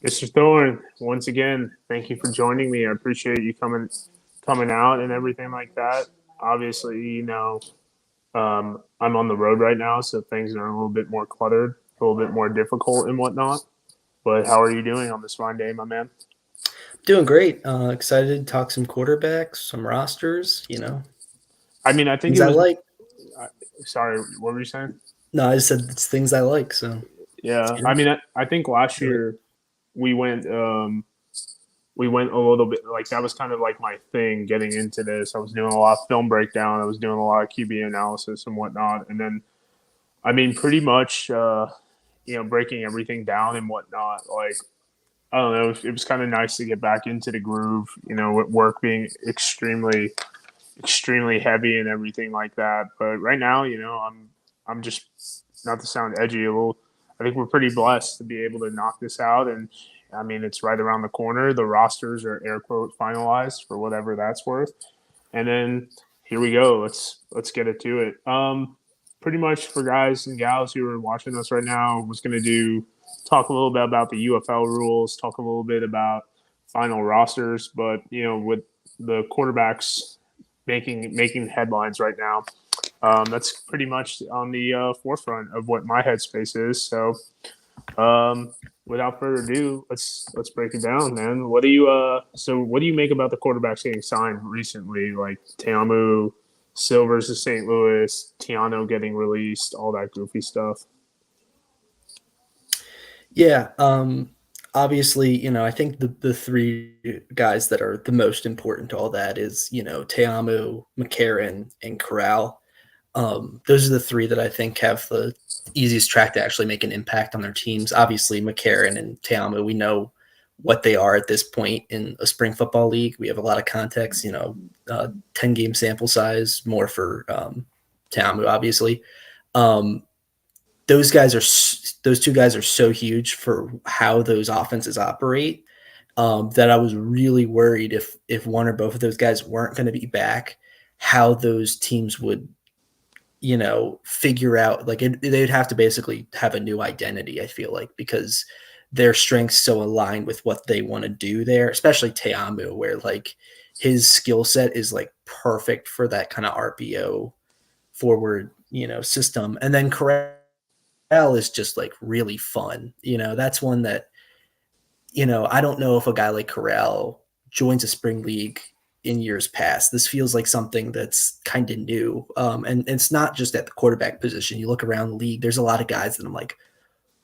Mr. Thorn, once again, thank you for joining me. I appreciate you coming out and everything like that. Obviously, I'm on the road right now, so things are a little bit more cluttered, a little bit more difficult and whatnot. But how are you doing on this fine day, my man? Doing great. Excited to talk some quarterbacks, some rosters, I mean, I think things it I was. like. Sorry, what were you saying? No, I just said it's things I like. So, Yeah, yeah, I mean, I think last do it. year we went we went a little bit like that was kind of like my thing getting into this. I was doing a lot of film breakdown. I was doing a lot of QB analysis and whatnot. And then, I mean, pretty much, breaking everything down and whatnot. Like, I don't know, it was kind of nice to get back into the groove, with work being extremely heavy and everything like that. But right now, I'm just not to sound edgy a little. I think we're pretty blessed to be able to knock this out, and I mean it's right around the corner. The rosters are air quote finalized for whatever that's worth, and then here we go. Let's get it to it. Pretty much for guys and gals who are watching us right now, was going to do talk a little bit about the UFL rules, talk a little bit about final rosters, but with the quarterbacks making headlines right now. That's pretty much on the forefront of what my headspace is. So, without further ado, let's break it down, man. What do you make about the quarterbacks getting signed recently, like Teamu, Silvers to St. Louis, Tiano getting released, all that goofy stuff? Yeah. Obviously, I think the three guys that are the most important to all that is, Teamu, McCarron, and Corral. Those are the three that I think have the easiest track to actually make an impact on their teams. Obviously, McCarron and Teamu, we know what they are at this point in a spring football league. We have a lot of context, 10-game sample size, more for Teamu, obviously. Um, those two guys are so huge for how those offenses operate that I was really worried if one or both of those guys weren't going to be back, how those teams would figure out they'd have to basically have a new identity, I feel like, because their strengths so aligned with what they want to do there, especially Teamu, where like his skill set is like perfect for that kind of RPO forward, system. And then Corral is just like really fun. That's one that, I don't know if a guy like Corral joins a spring league in years past. This feels like something that's kind of new. And it's not just at the quarterback position. You look around the league, there's a lot of guys that I'm like,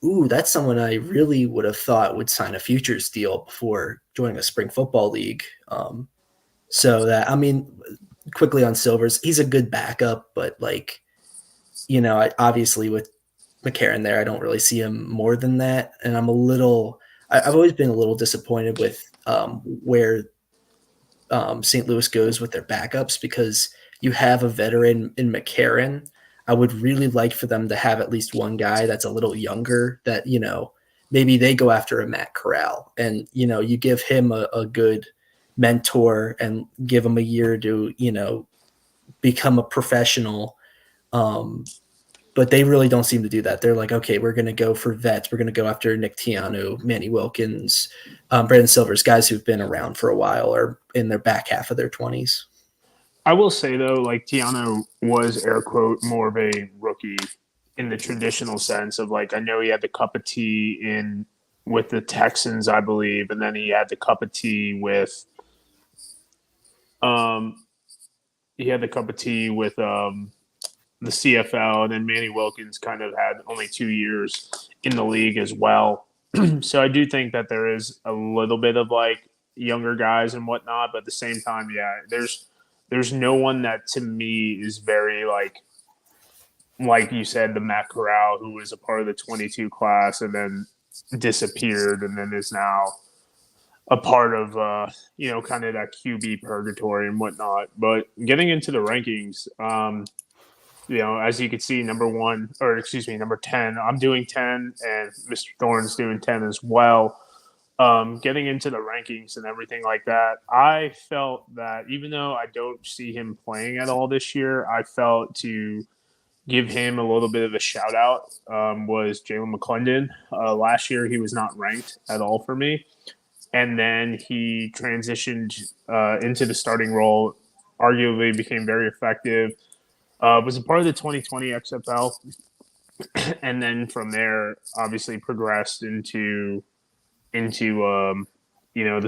ooh, that's someone I really would have thought would sign a futures deal before joining a spring football league. So that, I mean, quickly on Silvers, he's a good backup, but like, obviously with McCarron there, I don't really see him more than that. And I've always been a little disappointed with where St. Louis goes with their backups, because you have a veteran in McCarron. I would really like for them to have at least one guy that's a little younger that, maybe they go after a Matt Corral and, you give him a good mentor and give him a year to, become a professional. But they really don't seem to do that. They're like, okay, we're going to go for vets. We're going to go after Nick Tiano, Manny Wilkins, Brandon Silvers, guys who've been around for a while or in their back half of their 20s. I will say though, like Tiano was air quote more of a rookie in the traditional sense of like I know he had the cup of tea in with the Texans, I believe, and then he had the cup of tea with um the CFL, and then Manny Wilkins kind of had only 2 years in the league as well. So I do think that there is a little bit of like younger guys and whatnot, but at the same time, yeah, there's no one that to me is very like you said, the Matt Corral, who was a part of the 22 class and then disappeared and then is now a part of kind of that QB purgatory and whatnot. But getting into the rankings, as you can see, number 10. I'm doing 10, and Mr. Thorne's doing 10 as well. Getting into the rankings and everything like that, I felt that even though I don't see him playing at all this year, I felt to give him a little bit of a shout out was Jalen McClendon. Last year, he was not ranked at all for me. And then he transitioned into the starting role, arguably became very effective. Was a part of the 2020 XFL, and then from there, obviously progressed into the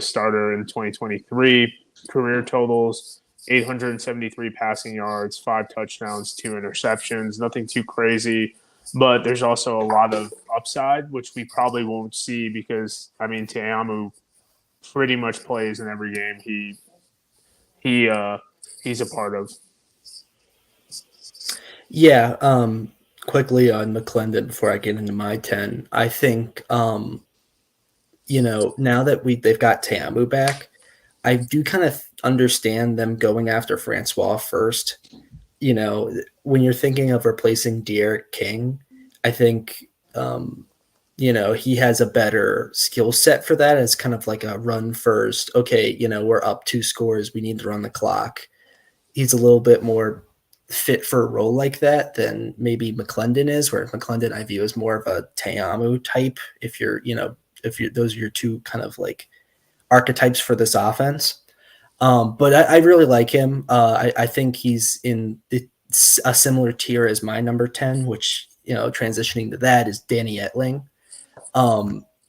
starter in 2023. Career totals: 873 passing yards, 5 touchdowns, 2 interceptions. Nothing too crazy, but there's also a lot of upside, which we probably won't see because I mean Teamu pretty much plays in every game he he's a part of. Yeah. Quickly on McClendon before I get into my 10, I think now that they've got Tamu back, I do kind of understand them going after Francois first. When you're thinking of replacing De'Aaron King, I think he has a better skill set for that. It's kind of like a run first. Okay, we're up 2 scores. We need to run the clock. He's a little bit more fit for a role like that than maybe McClendon is, where McClendon I view as more of a Teamu type. If you're those are your two kind of like archetypes for this offense. But I really like him. I think he's in a similar tier as my number 10, which transitioning to that is Danny Etling.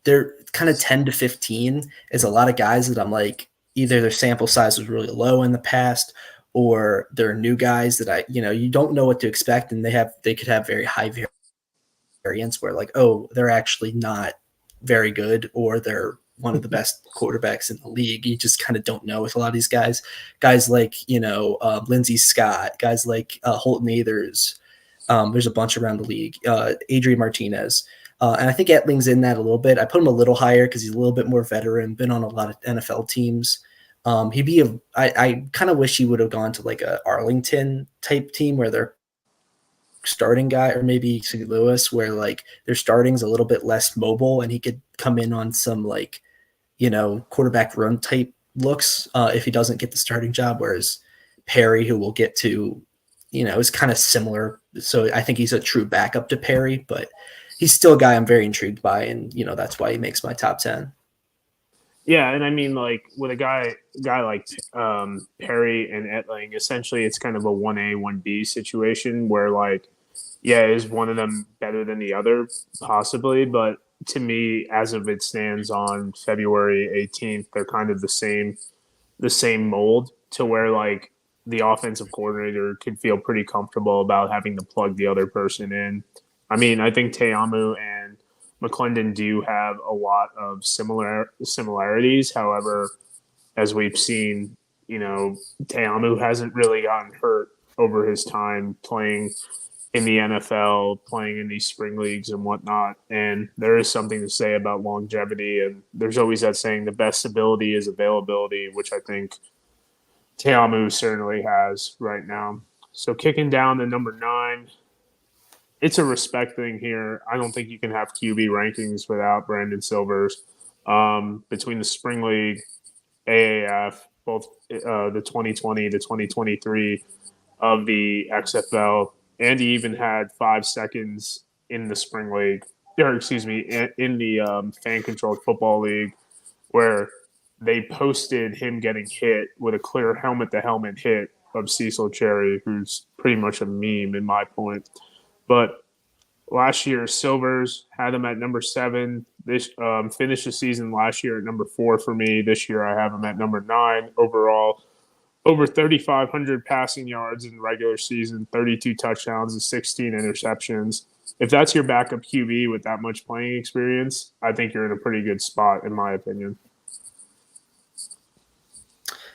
They're kind of 10 to 15 is a lot of guys that I'm like, either their sample size was really low in the past, or they're new guys that you don't know what to expect, and they could have very high variance where like, oh, they're actually not very good, or they're one of the best quarterbacks in the league. You just kind of don't know with a lot of these guys like Lindsey Scott, guys like Holton Athers. There's a bunch around the league. Adrian Martinez. And I think Etling's in that a little bit. I put him a little higher because he's a little bit more veteran, been on a lot of NFL teams. I kind of wish he would have gone to like a Arlington type team where their starting guy, or maybe St. Louis, where like their starting's a little bit less mobile, and he could come in on some like quarterback run type looks if he doesn't get the starting job. Whereas Perry, who we'll get to, is kind of similar. So I think he's a true backup to Perry, but he's still a guy I'm very intrigued by, and that's why he makes my top 10. Yeah, and I mean, like with a guy like Perry and Etling, essentially it's kind of a 1A 1B situation where like, yeah, is one of them better than the other possibly, but to me, as of it stands on February 18th, they're kind of the same mold to where like the offensive coordinator could feel pretty comfortable about having to plug the other person in. I mean, I think Teamu and McClendon do have a lot of similarities. However, as we've seen, Teamu hasn't really gotten hurt over his time playing in the NFL, playing in these spring leagues and whatnot. And there is something to say about longevity. And there's always that saying, the best ability is availability, which I think Teamu certainly has right now. So kicking down to number 9, it's a respect thing here. I don't think you can have QB rankings without Brandon Silvers. Between the Spring League, AAF, both the 2020, the 2023 of the XFL, and he even had 5 seconds in the Spring League, or excuse me, in the fan-controlled football league, where they posted him getting hit with a clear helmet-to-helmet hit of Cecil Cherry, who's pretty much a meme in my point. But last year, Silvers had him at number 7. This finished the season last year at number 4 for me. This year, I have him at number 9 overall. Over 3,500 passing yards in the regular season, 32 touchdowns and 16 interceptions. If that's your backup QB with that much playing experience, I think you're in a pretty good spot, in my opinion.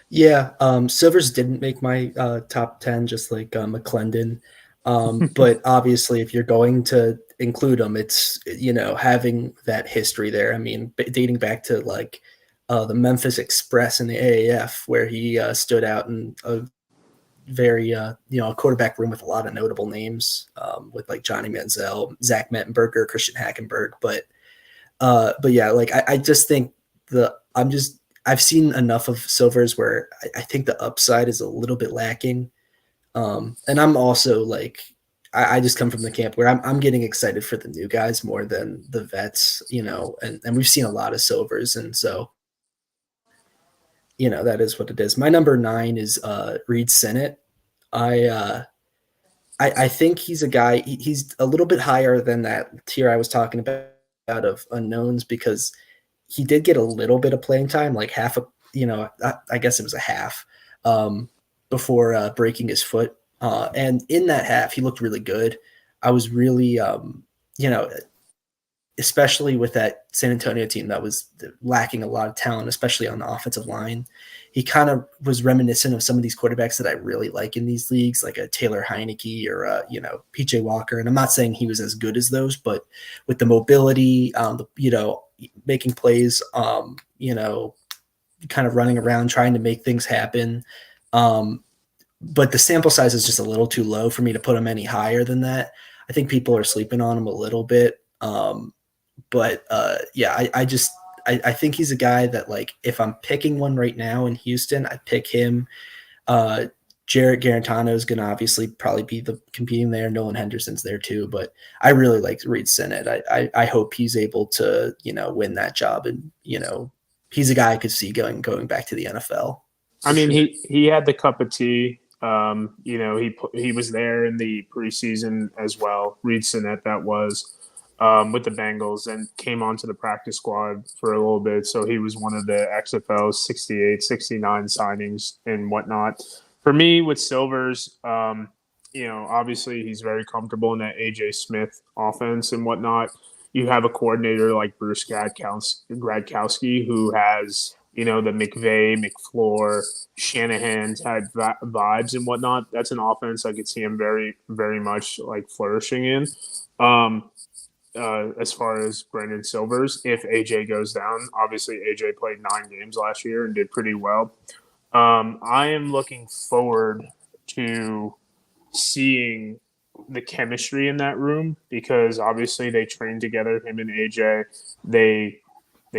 Yeah, Silvers didn't make my top 10, just like McClendon. But obviously, if you're going to include them, it's having that history there. I mean, dating back to like the Memphis Express in the AAF, where he stood out in a very a quarterback room with a lot of notable names, with like Johnny Manziel, Zach Mettenberger, Christian Hackenberg. But yeah, like I just think I've seen enough of Silvers where I think the upside is a little bit lacking. And I'm also like, I just come from the camp where I'm getting excited for the new guys more than the vets, and we've seen a lot of Silvers, and so that is what it is. My number 9 is Reed Sinnett. I uh, I think he's a guy. He's a little bit higher than that tier I was talking about of unknowns because he did get a little bit of playing time, like half a, I guess it was a half before breaking his foot. And in that half, he looked really good. I was really, you know, especially with that San Antonio team that was lacking a lot of talent, especially on the offensive line. He kind of was reminiscent of some of these quarterbacks that I really like in these leagues, like a Taylor Heineke or PJ Walker. And I'm not saying he was as good as those, but with the mobility, making plays, kind of running around trying to make things happen. But the sample size is just a little too low for me to put him any higher than that. I think people are sleeping on him a little bit. I think he's a guy that, like, if I'm picking one right now in Houston, I pick him. Uh, Jarrett Garantano is going to obviously probably be the competing there. Nolan Henderson's there too, but I really like Reed Sinnett. I hope he's able to, win that job. And, he's a guy I could see going back to the NFL. I mean, he had the cup of tea. He was there in the preseason as well. Reed Sinnett, that was with the Bengals, and came onto the practice squad for a little bit. So he was one of the XFL's 68, 69 signings and whatnot. For me, with Silvers, obviously he's very comfortable in that AJ Smith offense and whatnot. You have a coordinator like Bruce Gradkowski who has, the McVay, McFleur, Shanahan type vibes and whatnot. That's an offense I could see him very, very much like flourishing in. As far as Brandon Silvers, if AJ goes down, obviously AJ played 9 games last year and did pretty well. I am looking forward to seeing the chemistry in that room because obviously they train together, him and AJ. They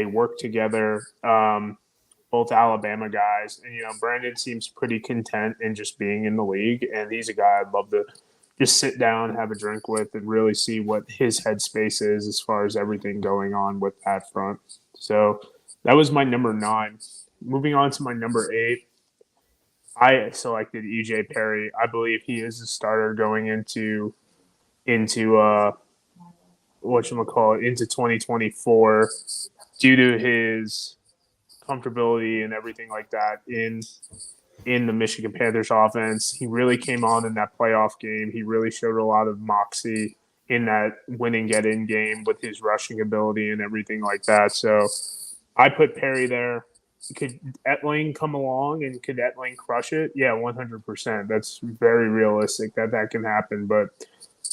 work together, both Alabama guys. And, Brandon seems pretty content in just being in the league. And he's a guy I'd love to just sit down, have a drink with, and really see what his headspace is as far as everything going on with that front. So that was my number 9. Moving on to my number 8, I selected EJ Perry. I believe he is a starter going into into 2024 due to his comfortability and everything like that in the Michigan Panthers offense. He really came on in that playoff game. He really showed a lot of moxie in that win and get in game with his rushing ability and everything like that. So I put Perry there. Could Etling come along and could Etling crush it? Yeah, 100%. That's very realistic that can happen. But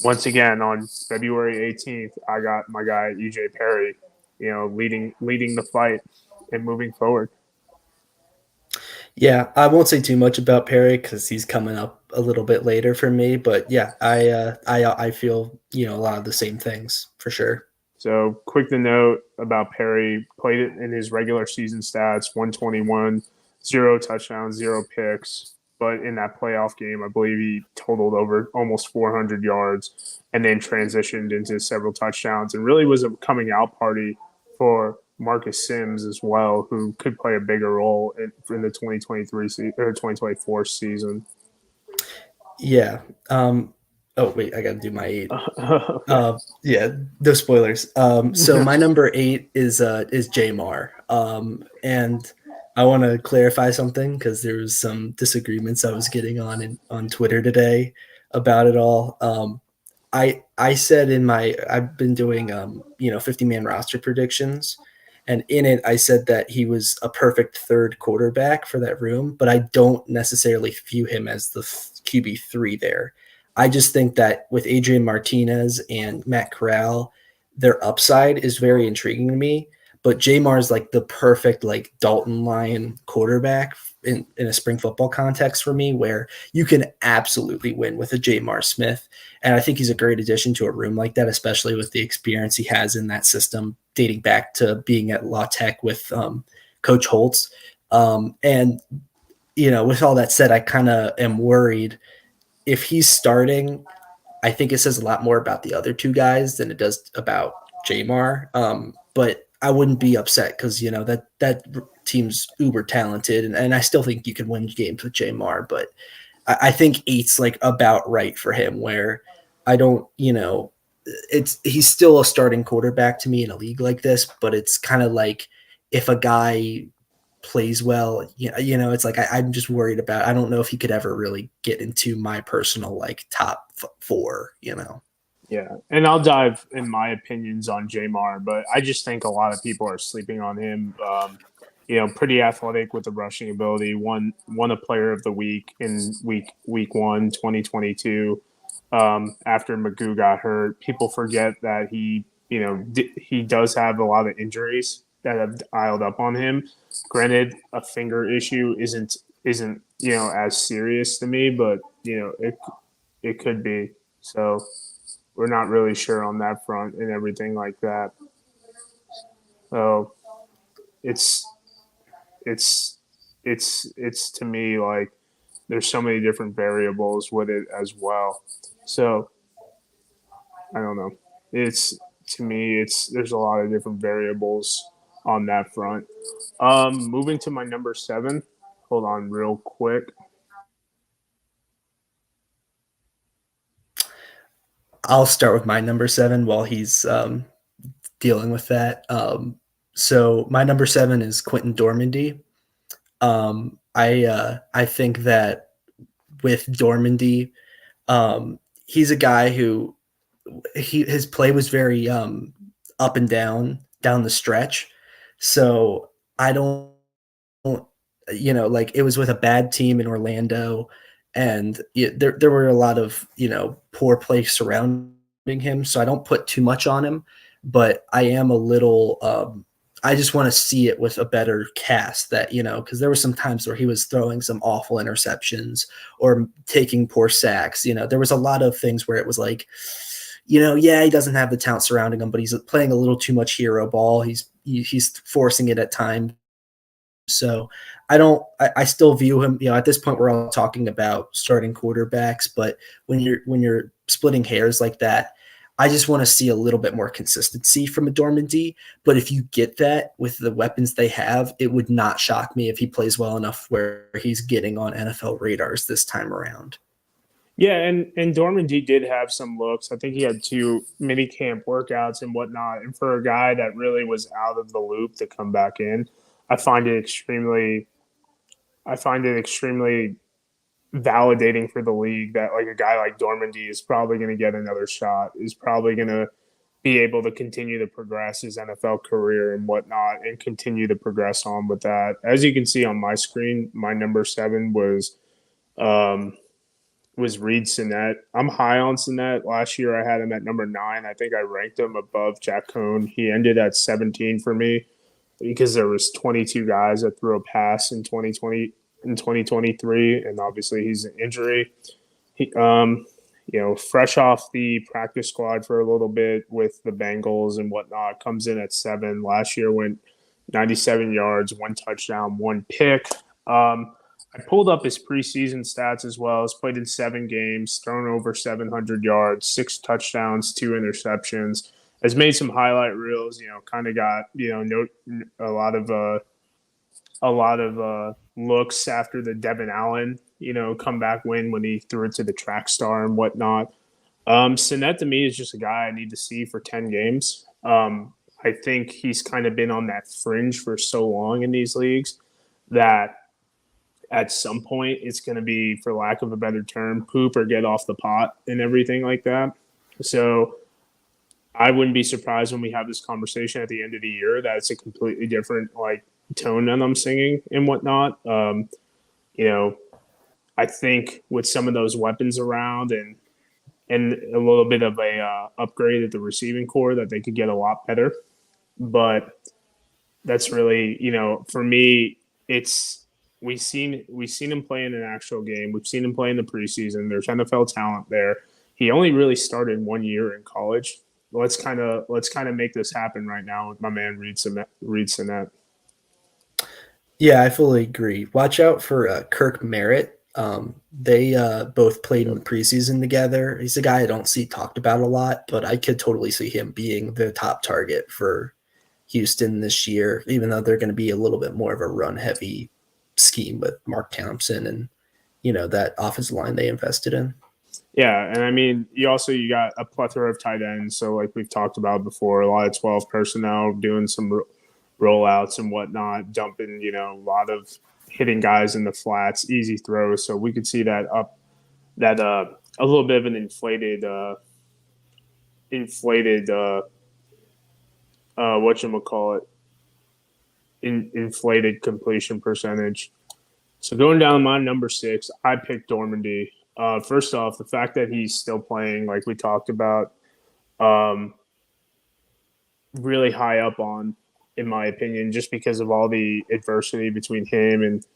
once again, on February 18th, I got my guy EJ Perry, leading the fight and moving forward. Yeah, I won't say too much about Perry because he's coming up a little bit later for me. But yeah, I feel a lot of the same things for sure. So quick to note about Perry, played it in his regular season stats, 121, 0 touchdowns, 0 picks. But in that playoff game, I believe he totaled over almost 400 yards and then transitioned into several touchdowns and really was a coming out party for Marcus Sims as well, who could play a bigger role in the 2024 season. Yeah. Oh wait, I got to do my 8. Okay. Yeah, no spoilers. So my number 8 is Jamar. And I want to clarify something because there was some disagreements I was getting on Twitter today about it all. I said I've been doing 50-man roster predictions, and in it I said that he was a perfect third quarterback for that room, but I don't necessarily view him as the QB3 there. I just think that with Adrian Martinez and Matt Corral, their upside is very intriguing to me. But Jamar is like the perfect like Dalton Lyon quarterback in a spring football context for me, where you can absolutely win with a Jamar Smith. And I think he's a great addition to a room like that, especially with the experience he has in that system dating back to being at La Tech with Coach Holtz. And with all that said, I kind of am worried if he's starting, I think it says a lot more about the other two guys than it does about Jamar. But I wouldn't be upset because that team's uber talented, and I still think you can win games with Jamar. But I think eight's like about right for him. Where I don't, he's still a starting quarterback to me in a league like this, but it's kind of like if a guy plays well, it's like I'm just worried about. I don't know if he could ever really get into my personal like top four. Yeah, and I'll dive in my opinions on Jamar, but I just think a lot of people are sleeping on him. Pretty athletic with the rushing ability. Won a Player of the Week in week 1, 2022. After Magoo got hurt, people forget that he does have a lot of injuries that have piled up on him. Granted, a finger issue isn't as serious to me, but it could be. So we're not really sure on that front and everything like that. So it's it's it's to me like there's so many different variables with it as well. So I don't know. It's to me it's there's a lot of different variables on that front. Moving to my number 7. Hold on real quick. I'll start with my number 7 while he's dealing with that. So my number 7 is Quentin Dormandy. I think that with Dormandy, he's a guy who his play was very up and down the stretch. So I don't, like it was with a bad team in Orlando, and there were a lot of poor play surrounding him. So I don't put too much on him, but I am a little. I just want to see it with a better cast that, because there were some times where he was throwing some awful interceptions or taking poor sacks. There was a lot of things where it was like, yeah, he doesn't have the talent surrounding him, but he's playing a little too much hero ball. He's forcing it at times. So I still view him, at this point we're all talking about starting quarterbacks, but when you're splitting hairs like that, I just want to see a little bit more consistency from a Dormandy. But if you get that with the weapons they have, it would not shock me if he plays well enough where he's getting on NFL radars this time around. Yeah, and Dormandy did have some looks. I think he had 2 mini camp workouts and whatnot. And for a guy that really was out of the loop to come back in, I find it extremely, I find it extremely validating for the league that like a guy like Dormandy is probably going to get another shot. Is probably going to be able to continue to progress his NFL career and whatnot, and continue to progress on with that. As you can see on my screen, my number 7 um, was Reed Sinnett. I'm high on Sinnett. Last year I had him at number 9. I think I ranked him above Jack Cohn. He ended at 17 for me because there was 22 guys that threw a pass in 2020 in 2023, and obviously he's an injury. He, fresh off the practice squad for a little bit with the Bengals and whatnot, comes in at 7. Last year went 97 yards, 1 touchdown, 1 pick. I pulled up his preseason stats as well. He's played in 7 games, thrown over 700 yards, 6 touchdowns, 2 interceptions. Has made some highlight reels. Kind of got a lot of looks after the Devin Allen comeback win when he threw it to the track star and whatnot. Sinnett to me is just a guy I need to see for 10 games. I think he's kind of been on that fringe for so long in these leagues that at some point it's going to be, for lack of a better term, poop or get off the pot and everything like that. So I wouldn't be surprised when we have this conversation at the end of the year that it's a completely different like tone that I'm singing and whatnot. I think with some of those weapons around and a little bit of a upgrade at the receiving core that they could get a lot better. But that's really, for me, it's we've seen him play in an actual game. We've seen him play in the preseason. There's NFL talent there. He only really started 1 year in college. Let's kind of make this happen right now with my man Reed Sinnett. Yeah, I fully agree. Watch out for Kirk Merritt. They both played in the preseason together. He's a guy I don't see talked about a lot, but I could totally see him being the top target for Houston this year, even though they're going to be a little bit more of a run heavy scheme with Mark Thompson and that offensive line they invested in. Yeah, and I mean, you got a plethora of tight ends. So like we've talked about before, a lot of 12 personnel doing some rollouts and whatnot, dumping a lot of hitting guys in the flats, easy throws. So we could see that a little bit of an inflated whatchamacallit, inflated completion percentage. So going down my number 6, I picked Dormandy. First off, the fact that he's still playing, like we talked about, um, really high up on, in my opinion, just because of all the adversity between him and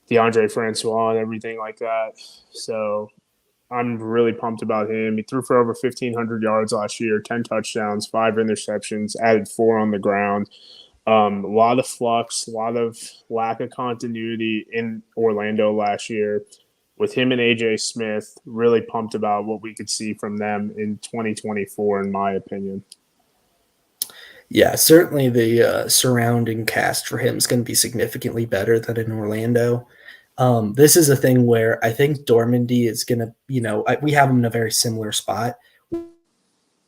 DeAndre Francois and everything like that. So I'm really pumped about him. He threw for over 1,500 yards last year, 10 touchdowns, 5 interceptions, added 4 on the ground. A lot of flux, a lot of lack of continuity in Orlando last year. With him and AJ Smith, really pumped about what we could see from them in 2024, in my opinion. Yeah, certainly the surrounding cast for him is going to be significantly better than in Orlando. This is a thing where I think Dormandy is going to, we have him in a very similar spot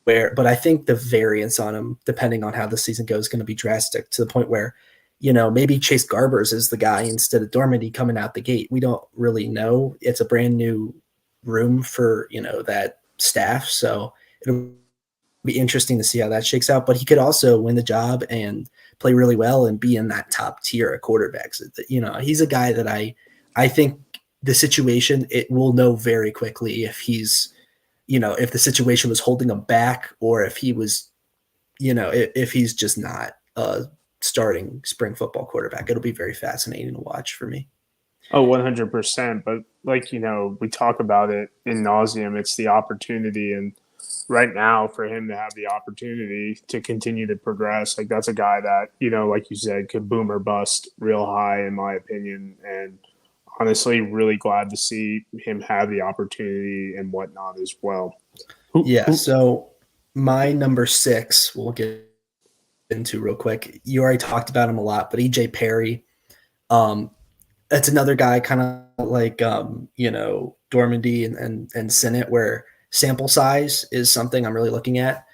but I think the variance on him, depending on how the season goes, is going to be drastic to the point where, maybe Chase Garbers is the guy instead of Dormandy coming out the gate. We don't really know. It's a brand new room for, that staff. So it'll be interesting to see how that shakes out. But he could also win the job and play really well and be in that top tier of quarterbacks. He's a guy that I think the situation, it will know very quickly if he's, if the situation was holding him back or if he was, if he's just not a starting spring football quarterback. It'll be very fascinating to watch for me. Oh, 100%. But like, we talk about it in nauseum. It's the opportunity. And right now, for him to have the opportunity to continue to progress, like that's a guy that, like you said, could boom or bust real high, in my opinion. And honestly, really glad to see him have the opportunity and whatnot as well. Yeah. So my number 6, we'll get into real quick. You already talked about him a lot, but EJ Perry, that's another guy kind of like, Dormandy and Sinnott, where sample size is something I'm really looking at.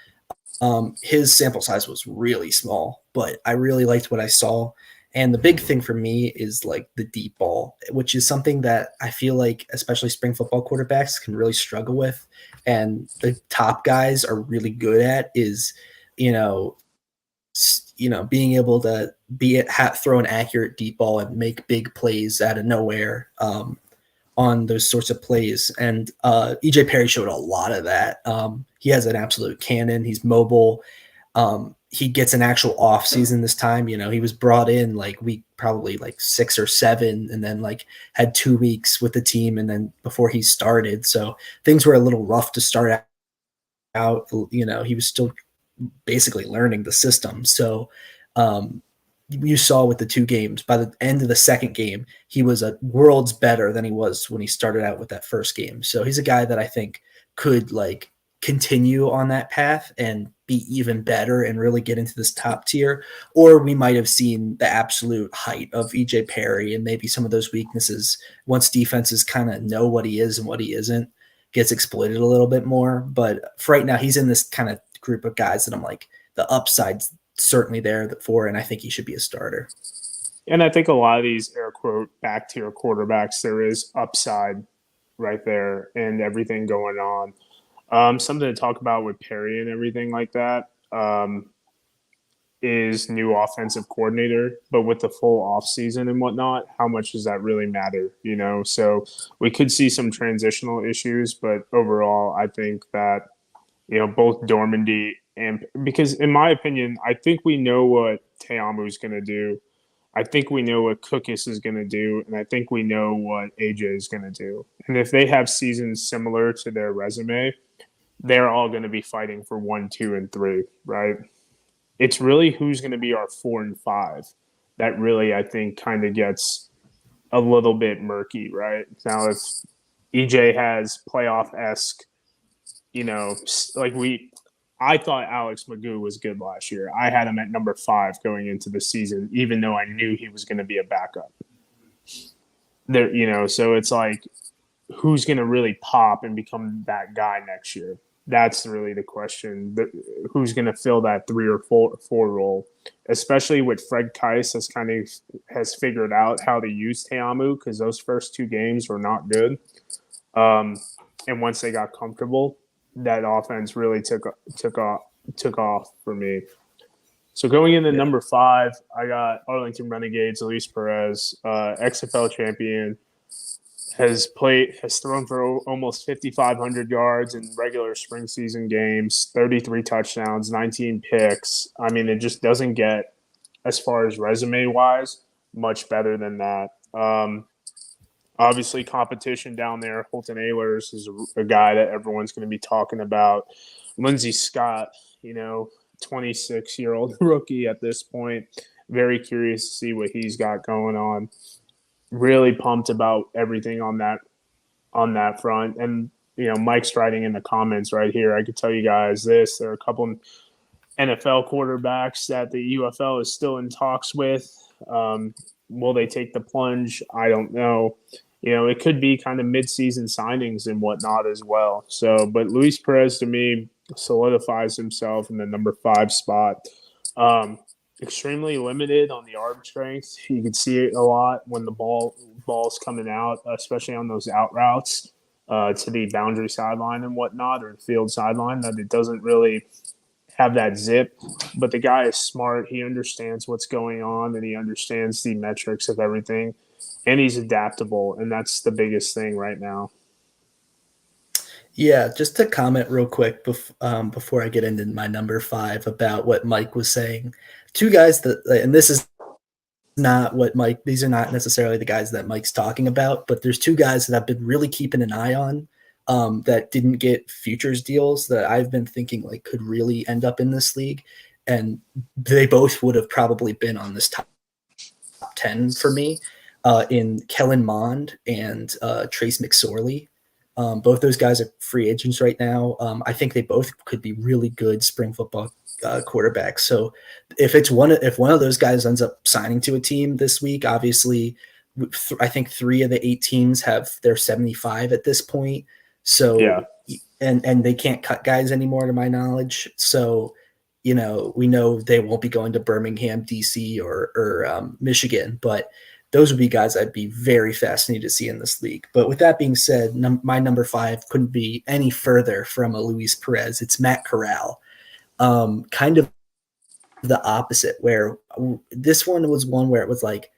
His sample size was really small, but I really liked what I saw. And the big thing for me is like the deep ball, which is something that I feel like, especially spring football quarterbacks, can really struggle with. And the top guys are really good at is, being able to throw an accurate deep ball and make big plays out of nowhere on those sorts of plays. And EJ Perry showed a lot of that. He has an absolute cannon. He's mobile. He gets an actual off season this time. He was brought in like week probably like 6 or 7, and then like had 2 weeks with the team, and then before he started, so things were a little rough to start out. He was still basically learning the system. So you saw with the 2 games, by the end of the second game, he was a worlds better than he was when he started out with that first game. So he's a guy that I think could like continue on that path and be even better and really get into this top tier. Or we might have seen the absolute height of EJ Perry and maybe some of those weaknesses once defenses kind of know what he is and what he isn't, gets exploited a little bit more. But for right now, he's in this kind of group of guys that I'm like, the upside's certainly there for, and I think he should be a starter. And I think a lot of these air quote back tier quarterbacks, there is upside right there and everything going on. Something to talk about with Perry and everything like that is new offensive coordinator, but with the full off season and whatnot, how much does that really matter? So we could see some transitional issues, but overall, I think that both Dormandy and because in my opinion, I think we know what Teamu is going to do. I think we know what Cookus is going to do, and I think we know what AJ is going to do. And if they have seasons similar to their resume, they're all going to be fighting for 1, 2, and 3, right? It's really who's going to be our 4 and 5 that really, I think, kind of gets a little bit murky, right? Now, if EJ has playoff esque, like I thought Alex Magoo was good last year. I had him at number 5 going into the season, even though I knew he was going to be a backup. So it's like, who's going to really pop and become that guy next year? That's really the question. Who's going to fill that 3 or 4 role, especially with Fred Keiss has figured out how to use Teamu, because those first 2 games were not good. And once they got comfortable, that offense really took off for me. So going into number 5, I got Arlington Renegades, Luis Perez, XFL champion, has thrown for almost 5,500 yards in regular spring season games, 33 touchdowns, 19 picks. I mean, it just doesn't get, as far as resume wise, much better than that. Obviously, competition down there. Holton Ahlers is a guy that everyone's going to be talking about. Lindsey Scott, 26-year-old rookie at this point. Very curious to see what he's got going on. Really pumped about everything on that front. And Mike's writing in the comments right here. I could tell you guys this: there are a couple NFL quarterbacks that the UFL is still in talks with. Will they take the plunge? I don't know. It could be kind of mid-season signings and whatnot as well. So, but Luis Perez to me solidifies himself in the number 5 spot. Extremely limited on the arm strength. You can see it a lot when the ball's coming out, especially on those out routes to the boundary sideline and whatnot, or the field sideline, that it doesn't really have that zip. But the guy is smart. He understands what's going on, and he understands the metrics of everything, and he's adaptable, and that's the biggest thing right now. Yeah, just to comment real quick before I get into my number 5 about what Mike was saying. 2 guys that, and this is not what Mike, these are not necessarily the guys that Mike's talking about, but there's 2 guys that I've been really keeping an eye on that didn't get futures deals that I've been thinking like could really end up in this league. And they both would have probably been on this top 10 for me in Kellen Mond and Trace McSorley. Both those guys are free agents right now. I think they both could be really good spring football quarterbacks. So if one of those guys ends up signing to a team this week, obviously, I think 3 of the 8 teams have their 75 at this point. So Yeah. and they can't cut guys anymore, to my knowledge. So we know they won't be going to Birmingham, DC, or Michigan, but those would be guys I'd be very fascinated to see in this league. But with that being said, my number 5 couldn't be any further from a Luis Perez. It's Matt Corral. Kind of the opposite, where this one was one where it was like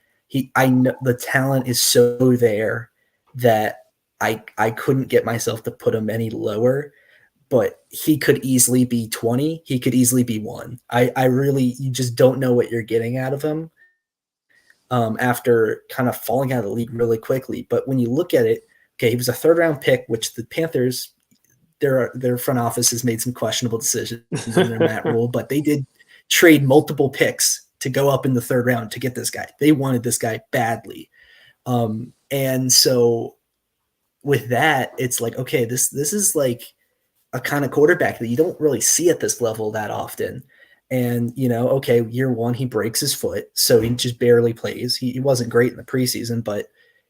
I know the talent is so there that I couldn't get myself to put him any lower. But he could easily be 20. He could easily be 1. I really, you just don't know what you're getting out of him. After kind of falling out of the league really quickly. But when you look at it, okay, he was a 3rd-round pick, which the Panthers, their front office has made some questionable decisions in their Matt Rule, but they did trade multiple picks to go up in the 3rd round to get this guy. They wanted this guy badly. And so with that, it's like, okay, this is like a kind of quarterback that you don't really see at this level that often. And, okay, year 1, he breaks his foot, so he just barely plays. He wasn't great in the preseason, but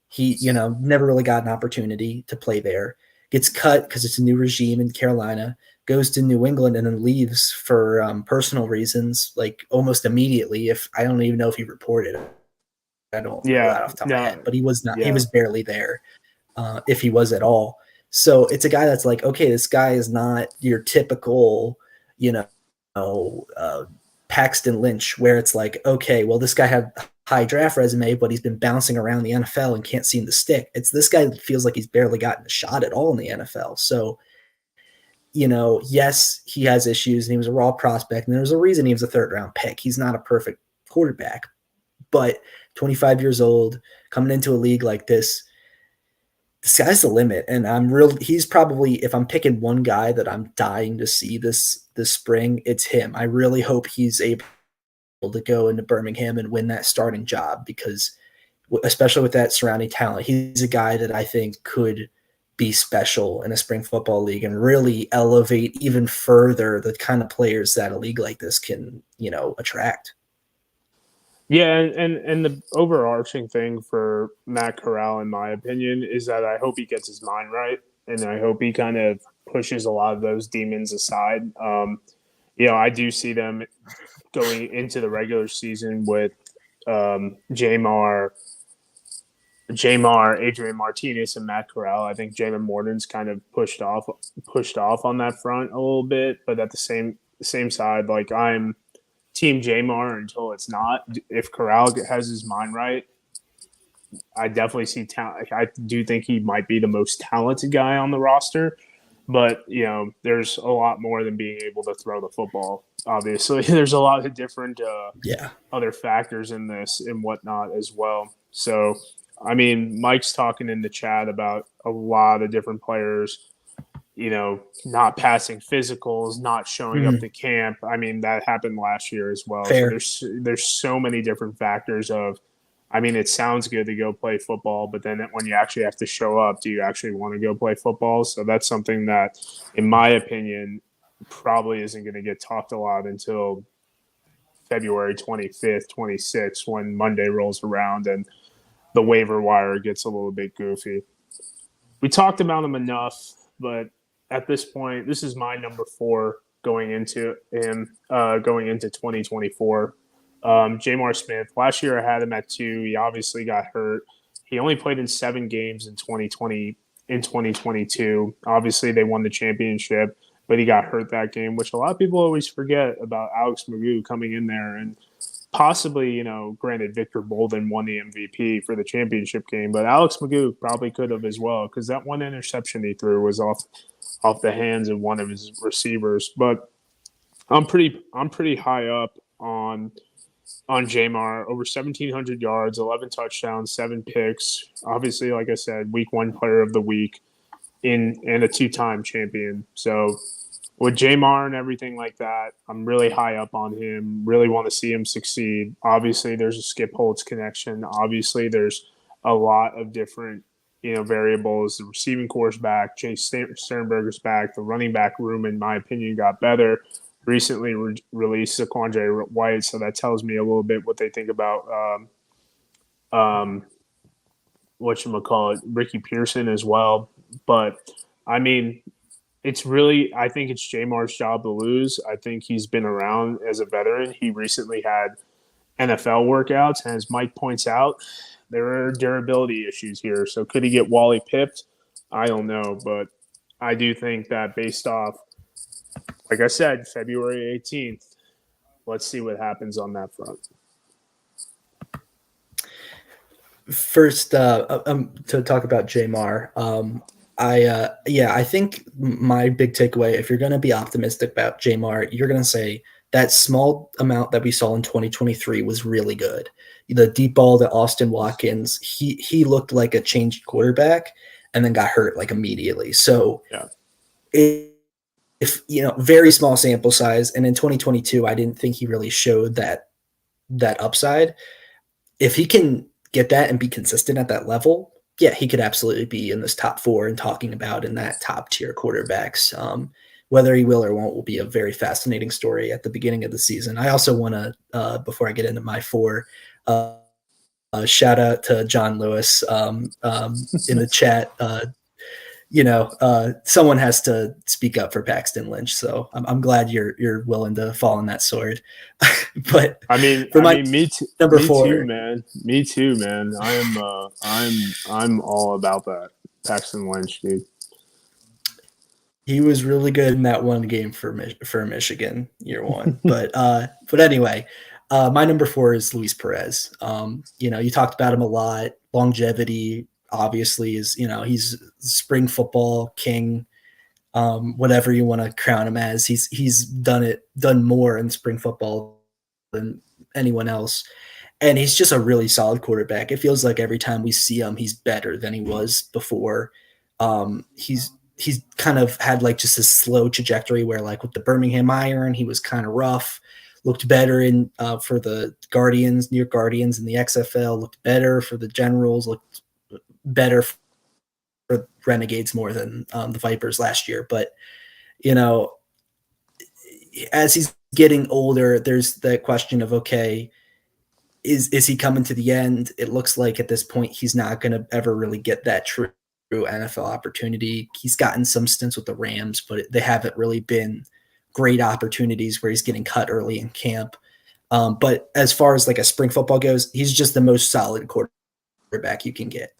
he, never really got an opportunity to play there. Gets cut because it's a new regime in Carolina, goes to New England, and then leaves for personal reasons, like almost immediately. If I don't even know if he reported it. I don't know that off the top of my head, but he was not. Yeah. He was barely there, if he was at all. So it's a guy that's like, okay, this guy is not your typical, Paxton Lynch, where it's like, okay, well, this guy had high draft resume, but he's been bouncing around the NFL and can't seem to stick. It's this guy feels like he's barely gotten a shot at all in the NFL. So, yes, he has issues, and he was a raw prospect, and there's a reason he was a 3rd-round pick. He's not a perfect quarterback, but 25 years old, coming into a league like this, the sky's the limit. And he's probably, if I'm picking one guy that I'm dying to see this spring, it's him. I really hope he's able to go into Birmingham and win that starting job, because especially with that surrounding talent. He's a guy that I think could be special in a spring football league and really elevate even further the kind of players that a league like this can, attract. Yeah, and the overarching thing for Matt Corral, in my opinion, is that I hope he gets his mind right, and I hope he kind of pushes a lot of those demons aside. I do see them going into the regular season with Jamar, Adrian Martinez, and Matt Corral. I think Jalen Morton's kind of pushed off on that front a little bit, but at the same side, like I'm Team Jamar until it's not. If Corral has his mind right, I definitely see talent. I do think he might be the most talented guy on the roster, but there's a lot more than being able to throw the football. Obviously, there's a lot of different other factors in this and whatnot as well. So, I mean, Mike's talking in the chat about a lot of different players, not passing physicals, not showing up to camp. I mean, that happened last year as well. Fair. So there's so many different factors of, I mean, it sounds good to go play football, but then when you actually have to show up, do you actually want to go play football? So that's something that, in my opinion, probably isn't going to get talked a lot until February 25th, 26th, when Monday rolls around and the waiver wire gets a little bit goofy. We talked about him enough, but at this point, this is my number 4 going into 2024. Jamar Smith. Last year I had him at 2. He obviously got hurt. He only played in 7 games in 2022. Obviously they won the championship, but he got hurt that game, which a lot of people always forget about Alex Magoo coming in there and possibly, granted Victor Bolden won the MVP for the championship game, but Alex Magoo probably could have as well because that one interception he threw was off the hands of one of his receivers. But I'm pretty high up on Jamar, over 1,700 yards, 11 touchdowns, 7 picks. Obviously, like I said, week 1 player of the week and a 2-time champion. So with Jamar and everything like that, I'm really high up on him, really want to see him succeed. Obviously, there's a Skip Holtz connection. Obviously, there's a lot of different variables. The receiving core's back. Jay Sternberger's back. The running back room, in my opinion, got better. Recently released Zaquandre White, so that tells me a little bit what they think about Ricky Pearson as well. But I mean, I think it's Jamar's job to lose. I think he's been around as a veteran. He recently had NFL workouts, and as Mike points out, there are durability issues here. So could he get Wally pipped? I don't know, but I do think that based off, like I said, February 18th, let's see what happens on that front. First, to talk about Jamar, I think my big takeaway, if you're going to be optimistic about Jamar, you're going to say that small amount that we saw in 2023 was really good. The deep ball to Austin Watkins, he looked like a changed quarterback and then got hurt like immediately. So if very small sample size, and in 2022, I didn't think he really showed that upside. If he can get that and be consistent at that level, yeah, he could absolutely be in this top 4 and talking about in that top tier quarterbacks. Whether he will or won't will be a very fascinating story at the beginning of the season. I also want to, before I get into my 4, shout out to John Lewis in the chat. Someone has to speak up for Paxton Lynch. So I'm glad you're willing to fall on that sword. But me too, number me 4, too, man. Me too, man. I'm all about that. Paxton Lynch, dude. He was really good in that one game for Michigan year 1. But anyway, my number 4 is Luis Perez. You talked about him a lot. Longevity, obviously, is he's spring football king. Whatever you want to crown him as, he's done more in spring football than anyone else, and he's just a really solid quarterback. It feels like every time we see him, he's better than he was before. He's kind of had like just a slow trajectory where, like with the Birmingham Iron, he was kind of rough. looked better in for the Guardians, New York Guardians in the XFL, looked better for the Generals, looked better for Renegades more than the Vipers last year. But, you know, as he's getting older, there's the question of, okay, is he coming to the end? It looks like at this point he's not going to ever really get that true NFL opportunity. He's gotten some stints with the Rams, but they haven't really been great opportunities where he's getting cut early in camp. But as far as like a spring football goes, he's just the most solid quarterback you can get.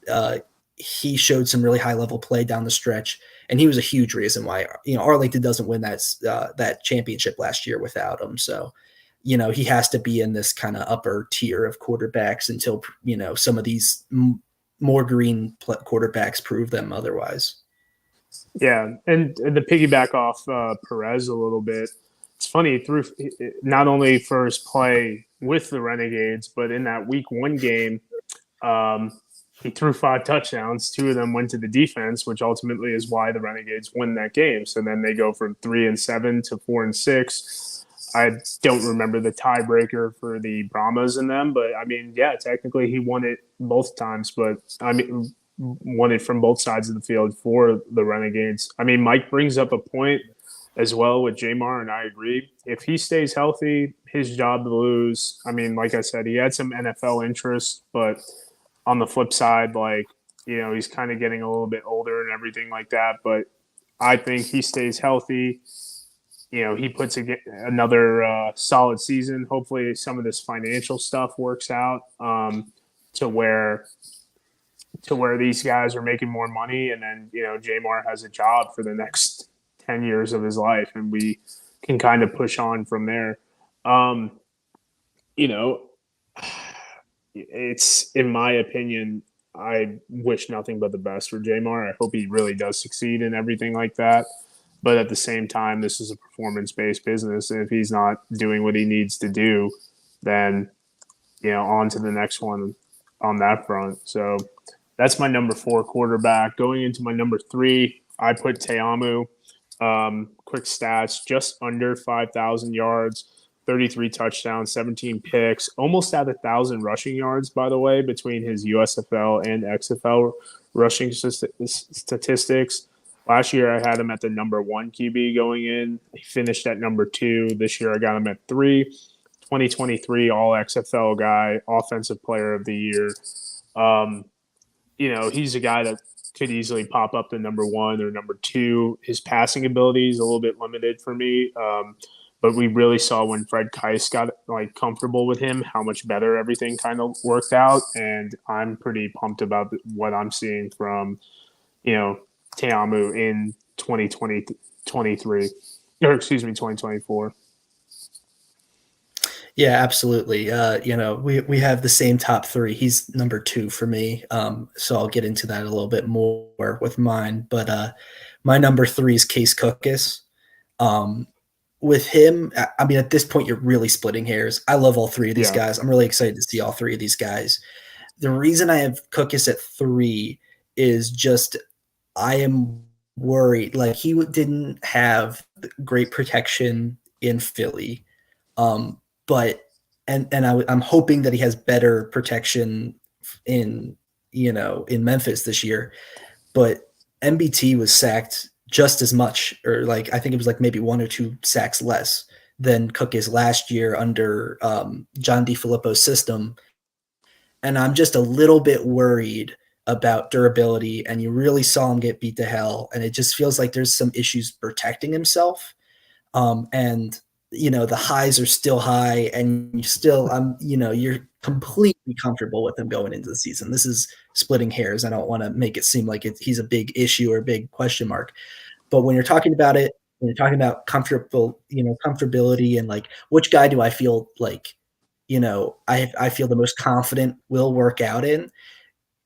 He showed some really high level play down the stretch, and he was a huge reason why Arlington doesn't win that championship last year without him. So, he has to be in this kind of upper tier of quarterbacks until some of these more green quarterbacks prove them otherwise. Yeah, and to piggyback off Perez a little bit, it's funny, through not only for his play with the Renegades, but in that week 1 game, he threw 5 touchdowns. 2 of them went to the defense, which ultimately is why the Renegades win that game. So then they go from 3-7 to 4-6. I don't remember the tiebreaker for the Brahmas in them, but I mean, yeah, technically he won it both times, but I mean, won it from both sides of the field for the Renegades. I mean, Mike brings up a point as well with Jamar, and I agree. If he stays healthy, his job to lose. I mean, like I said, he had some NFL interest, but on the flip side, like, he's kind of getting a little bit older and everything like that. But I think he stays healthy. He puts another solid season. Hopefully some of this financial stuff works out to where these guys are making more money, and then, Jamar has a job for the next 10 years of his life, and we can kind of push on from there. It's, in my opinion, I wish nothing but the best for Jamar. I hope he really does succeed in everything like that. But at the same time, this is a performance-based business, and if he's not doing what he needs to do, then, on to the next one on that front. So that's my number 4 quarterback. Going into my number 3, I put Te'amu. Quick stats, just under 5,000 yards, 33 touchdowns, 17 picks, almost at 1,000 rushing yards, by the way, between his USFL and XFL rushing statistics. Last year, I had him at the number 1 QB going in. He finished at number 2. This year, I got him at 3. 2023 All XFL guy, Offensive Player of the Year. He's a guy that could easily pop up to number 1 or number 2. His passing ability is a little bit limited for me, but we really saw when Fred Keiss got comfortable with him how much better everything kind of worked out, and I'm pretty pumped about what I'm seeing from Te'amu in 2024. Yeah, absolutely. We have the same top 3. He's number 2 for me. So I'll get into that a little bit more with mine. But my number 3 is Case Cookus. With him, I mean, at this point, you're really splitting hairs. I love all 3 of these guys. I'm really excited to see all 3 of these guys. The reason I have Cookus at 3 is just I am worried. Like, he didn't have great protection in Philly. But I'm hoping that he has better protection in Memphis this year. But MBT was sacked just as much, or I think it was maybe 1 or 2 sacks less than Cook is last year under John DeFilippo's system. And I'm just a little bit worried about durability, and you really saw him get beat to hell, and it just feels like there's some issues protecting himself. And the highs are still high, and you're completely comfortable with him going into the season. This is splitting hairs. I don't want to make it seem like he's a big issue or a big question mark. But when you're talking about it, when you're talking about comfortability and which guy do I feel I feel the most confident will work out in,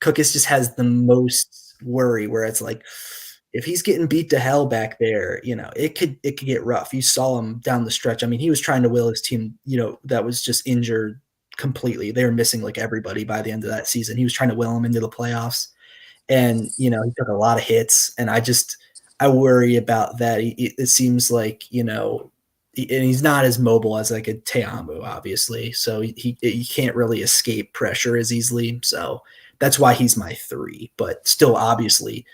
Cookus just has the most worry, where it's if he's getting beat to hell back there, it could get rough. You saw him down the stretch. I mean, he was trying to will his team, that was just injured completely. They were missing everybody by the end of that season. He was trying to will them into the playoffs, and he took a lot of hits. And I worry about that. It seems like and he's not as mobile as like a Teamu, obviously. So he can't really escape pressure as easily. So that's why he's my 3. But still, obviously,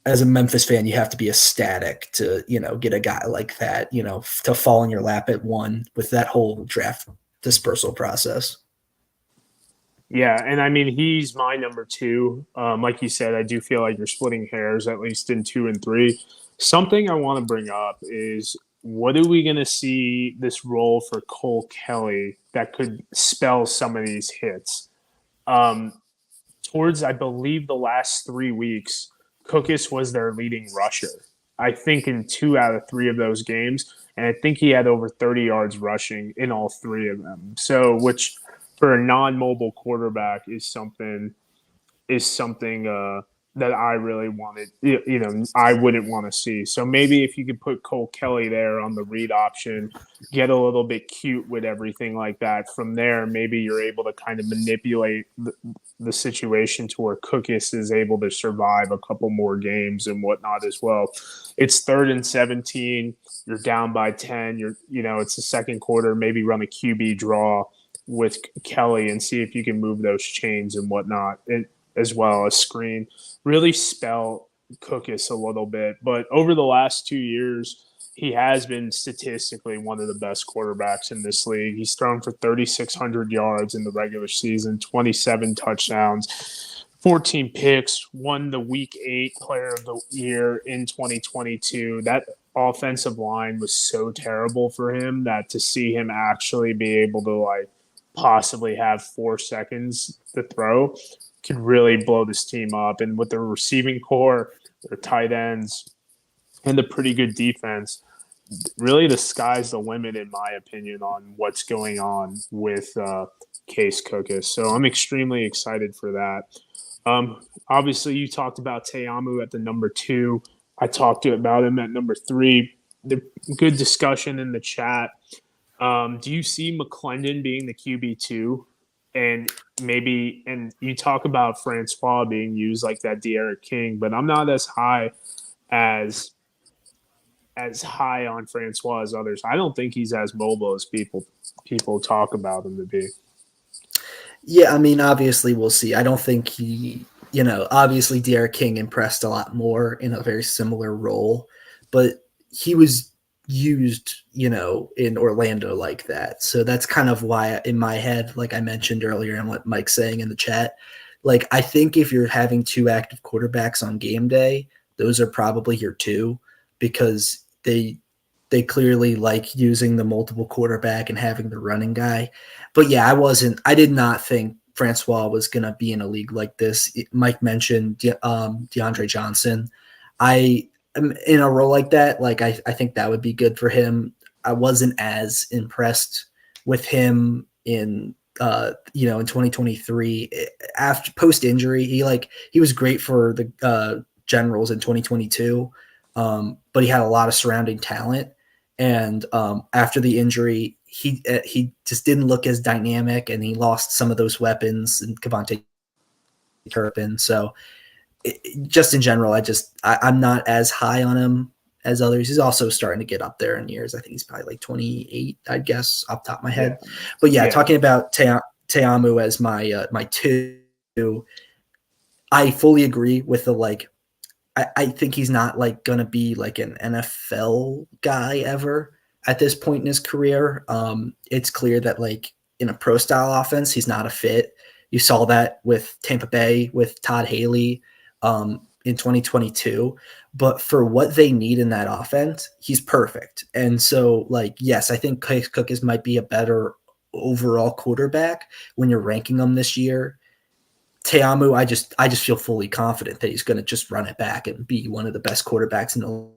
as a Memphis fan, you have to be ecstatic to, get a guy like that, to fall in your lap at 1 with that whole draft dispersal process. Yeah, and I mean he's my number 2. Like you said, I do feel like you're splitting hairs at least in 2 and 3. Something I want to bring up is what are we going to see this role for Cole Kelly that could spell some of these hits? Um, Towards I believe the last 3 weeks, Cookus was their leading rusher. I think in 2 out of 3 of those games, and I think he had over 30 yards rushing in all 3 of them. So, which for a non-mobile quarterback is something that I really wanted. I wouldn't want to see. So maybe if you could put Cole Kelly there on the read option, get a little bit cute with everything like that. From there, maybe you're able to kind of manipulate the situation to where Cookus is able to survive a couple more games and whatnot as well. It's 3rd and 17. You're down by 10. It's the second quarter. Maybe run a QB draw with Kelly and see if you can move those chains and whatnot. And as well as screen, really spell Cookus a little bit. But over the last 2 years, he has been statistically one of the best quarterbacks in this league. He's thrown for 3,600 yards in the regular season, 27 touchdowns, 14 picks, won the Week 8 Player of the Year in 2022. That offensive line was so terrible for him that to see him actually be able to possibly have 4 seconds to throw could really blow this team up. And with their receiving core, their tight ends, and the pretty good defense, really the sky's the limit, in my opinion, on what's going on with Case Cookus. So I'm extremely excited for that. Obviously, you talked about Teamu at the number 2. I talked about him at number 3. The good discussion in the chat. Do you see McClendon being the QB2? And you talk about Francois being used like that De'Aaron King, but I'm not as high on Francois as others. I don't think he's as mobile as people talk about him to be. Yeah, I mean, obviously we'll see. I don't think obviously De'Aaron King impressed a lot more in a very similar role, but he was used, in Orlando like that. So that's kind of why in my head, like I mentioned earlier and what Mike's saying in the chat, like I think if you're having 2 active quarterbacks on game day, those are probably your 2 because they clearly like using the multiple quarterback and having the running guy. But yeah, I did not think Francois was going to be in a league like this. Mike mentioned DeAndre Johnson. In a role like that, like I think that would be good for him. I wasn't as impressed with him in 2023 after post injury. He was great for the Generals in 2022, but he had a lot of surrounding talent. And after the injury, he just didn't look as dynamic, and he lost some of those weapons and Kevontae Turpin. So just in general, I'm not as high on him as others. He's also starting to get up there in years. I think he's probably like 28, I'd guess, off the top of my head. Yeah. But yeah, talking about Teamu as my 2, I fully agree with the I think he's not going to be like an NFL guy ever at this point in his career. It's clear that in a pro style offense, he's not a fit. You saw that with Tampa Bay with Todd Haley in 2022, but for what they need in that offense, he's perfect. And so yes, I think Case Cookus might be a better overall quarterback when you're ranking them this year. Teamu, I just feel fully confident that he's going to just run it back and be one of the best quarterbacks in the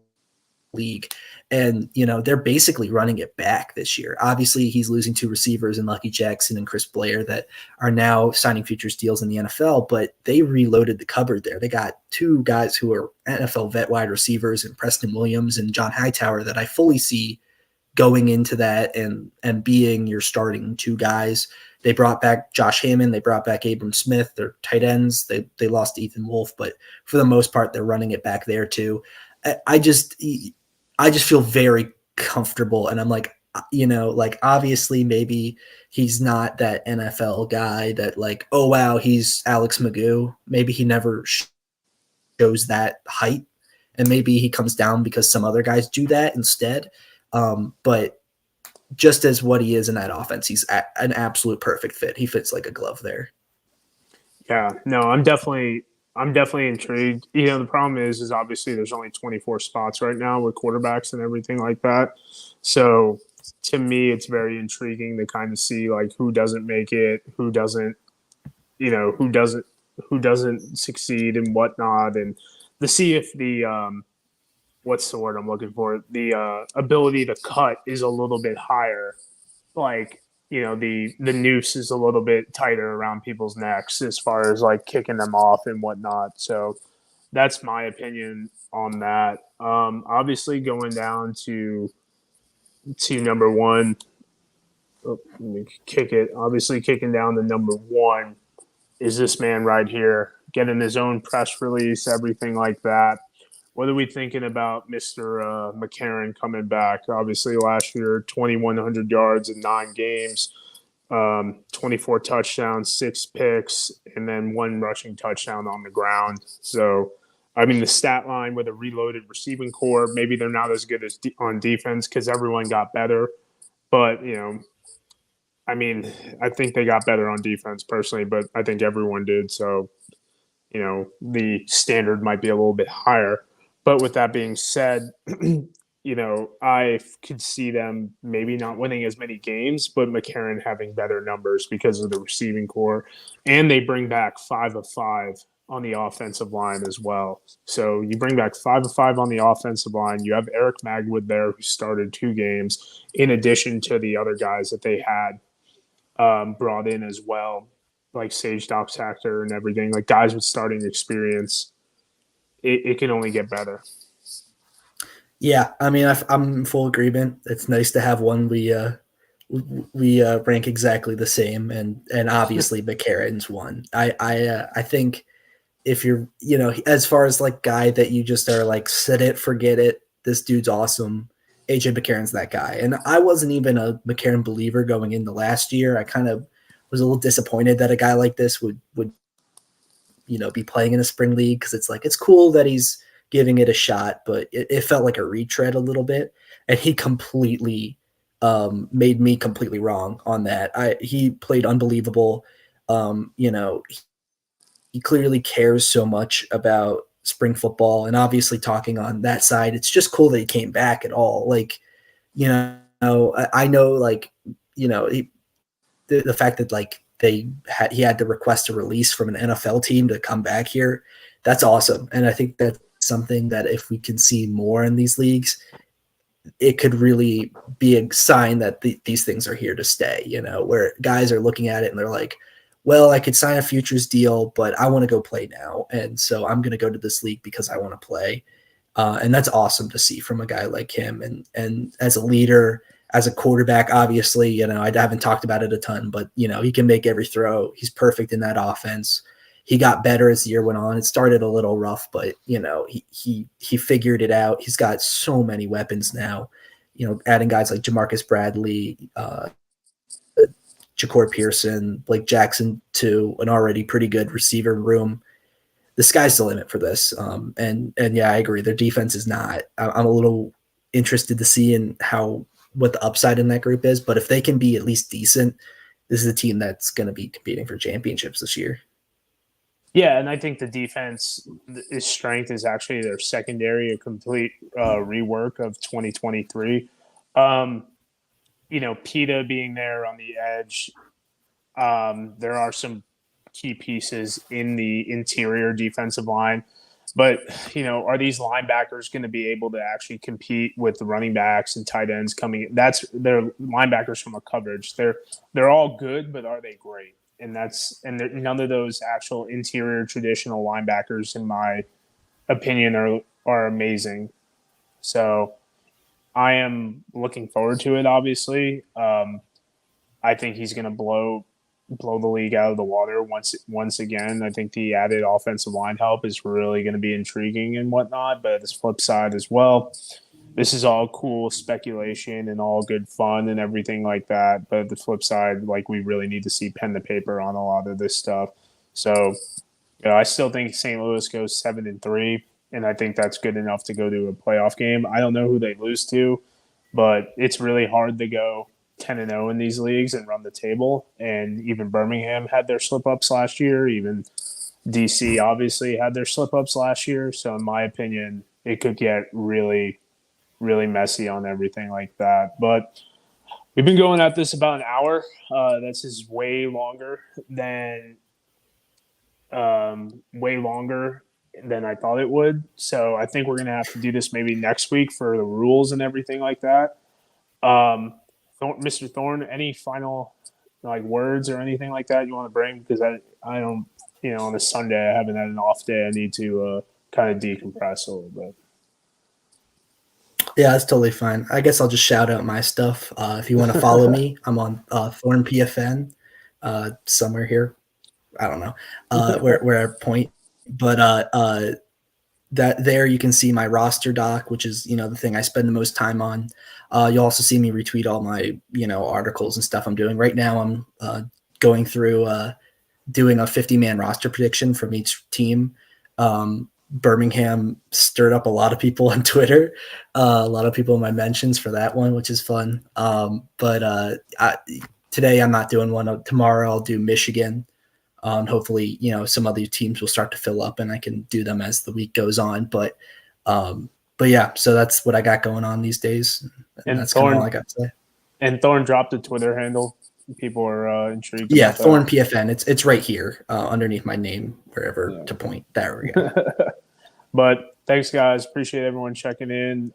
league. And, they're basically running it back this year. Obviously, he's losing 2 receivers in Lucky Jackson and Chris Blair that are now signing futures deals in the NFL, but they reloaded the cupboard there. They got 2 guys who are NFL vet wide receivers and Preston Williams and John Hightower that I fully see going into that and being your starting 2 guys. They brought back Josh Hammond. They brought back Abram Smith. They're tight ends. They lost Ethan Wolf, but for the most part, they're running it back there too. I just feel very comfortable. And I'm like, like obviously maybe he's not that NFL guy that like, oh wow, he's Alex Magoo. Maybe he never shows that height, and maybe he comes down because some other guys do that instead. But just as what he is in that offense, he's an absolute perfect fit. He fits like a glove there. Yeah, no, I'm definitely intrigued. The problem is obviously there's only 24 spots right now with quarterbacks and everything like that. So to me, it's very intriguing to kind of see like who doesn't make it, who doesn't, who doesn't succeed and whatnot, and to see if the what's the word I'm looking for, the ability to cut is a little bit higher, like the noose is a little bit tighter around people's necks as far as like kicking them off and whatnot. So that's my opinion on that. Obviously, going down to number one. Oh, let me kick it. Obviously, kicking down to number one is this man right here, getting his own press release, everything like that. What are we thinking about Mr. McCarron coming back? Obviously, last year, 2,100 yards in 9 games, 24 touchdowns, 6 picks, and then 1 rushing touchdown on the ground. So, I mean, the stat line with a reloaded receiving core, maybe they're not as good as on defense because everyone got better. But, I mean, I think they got better on defense personally, but I think everyone did. So, the standard might be a little bit higher. But with that being said, I could see them maybe not winning as many games, but McCarron having better numbers because of the receiving core. And they bring back 5 of 5 on the offensive line as well. So you bring back 5 of 5 on the offensive line. You have Eric Magwood there who started 2 games, in addition to the other guys that they had brought in as well, like Sage Doxactor and everything, like guys with starting experience. It can only get better. Yeah, I mean, I'm in full agreement. It's nice to have one we rank exactly the same, and obviously McCarron's one. I think if you're as far as like guy that you just are like set it forget it, this dude's awesome. AJ McCarron's that guy, and I wasn't even a McCarron believer going into last year. I kind of was a little disappointed that a guy like this would be playing in a spring league, because it's like it's cool that he's giving it a shot, but it felt like a retread a little bit, and he completely made me completely wrong on that. He played unbelievable. He clearly cares so much about spring football, and obviously talking on that side, it's just cool that he came back at all. Like, I know, like, the fact that like he had to request a release from an NFL team to come back here, that's awesome. And I think that's something that if we can see more in these leagues, it could really be a sign that these things are here to stay, where guys are looking at it and they're like, well, I could sign a futures deal, but I want to go play now. And so I'm going to go to this league because I want to play. And that's awesome to see from a guy like him. And as a leader, as a quarterback, obviously, I haven't talked about it a ton, but, he can make every throw. He's perfect in that offense. He got better as the year went on. It started a little rough, but, he figured it out. He's got so many weapons now, adding guys like Jamarcus Bradley, Ja'Cory Pearson, Blake Jackson to an already pretty good receiver room. The sky's the limit for this. And yeah, I agree. Their defense is not. I'm a little interested to see what the upside in that group is. But if they can be at least decent, this is a team that's going to be competing for championships this year. Yeah, and I think the defense, its strength is actually their secondary, a complete rework of 2023. PETA being there on the edge, there are some key pieces in the interior defensive line. But, are these linebackers going to be able to actually compete with the running backs and tight ends coming in? They're linebackers from a coverage. They're all good, but are they great? And none of those actual interior traditional linebackers, in my opinion, are amazing. So I am looking forward to it, obviously. I think he's going to blow the league out of the water once again. I think the added offensive line help is really going to be intriguing and whatnot, but this flip side as well. this is all cool speculation and all good fun and everything like that. But the flip side, like we really need to see pen to paper on a lot of this stuff. So I still think St. Louis goes 7-3, and I think that's good enough to go to a playoff game. I don't know who they lose to, but it's really hard to go 10-0 in these leagues and run the table. And even Birmingham had their slip ups last year. Even DC obviously had their slip ups last year. So in my opinion, it could get really, really messy on everything like that. But we've been going at this about an hour. This is way longer than I thought it would. So I think we're gonna have to do this maybe next week for the rules and everything like that. Um, Mr. Thorn, any final like words or anything like that you want to bring? Because I don't, on a Sunday I haven't had an off day. I need to kind of decompress a little bit. Yeah, that's totally fine. I guess I'll just shout out my stuff. If you want to follow me, I'm on Thorn PFN somewhere here. I don't know where I point, but that there you can see my roster doc, which is the thing I spend the most time on. You'll also see me retweet all my articles and stuff I'm doing right now. I'm going through doing a 50-man roster prediction from each team. Birmingham stirred up a lot of people on Twitter, a lot of people in my mentions for that one, which is fun. Today I'm not doing one. Tomorrow I'll do Michigan. Hopefully, some other teams will start to fill up and I can do them as the week goes on. But yeah, so that's what I got going on these days. And that's kind of all I got to say. And Thorn dropped a Twitter handle. People are intrigued. Yeah, about that. Thorn PFN. It's right here underneath my name, wherever to point. There we go. But thanks, guys. Appreciate everyone checking in.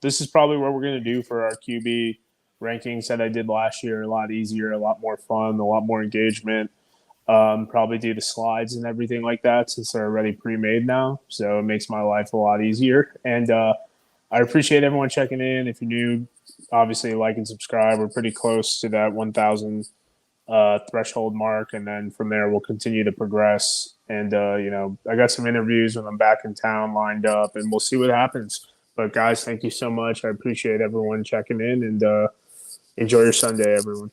This is probably what we're going to do for our QB rankings that I did last year. A lot easier, a lot more fun, a lot more engagement. Probably do the slides and everything like that since they're already pre-made now. So it makes my life a lot easier. And I appreciate everyone checking in. If you're new, obviously like and subscribe. We're pretty close to that 1,000 threshold mark. And then from there, we'll continue to progress. And, I got some interviews when I'm back in town lined up, and we'll see what happens. But, guys, thank you so much. I appreciate everyone checking in, and enjoy your Sunday, everyone.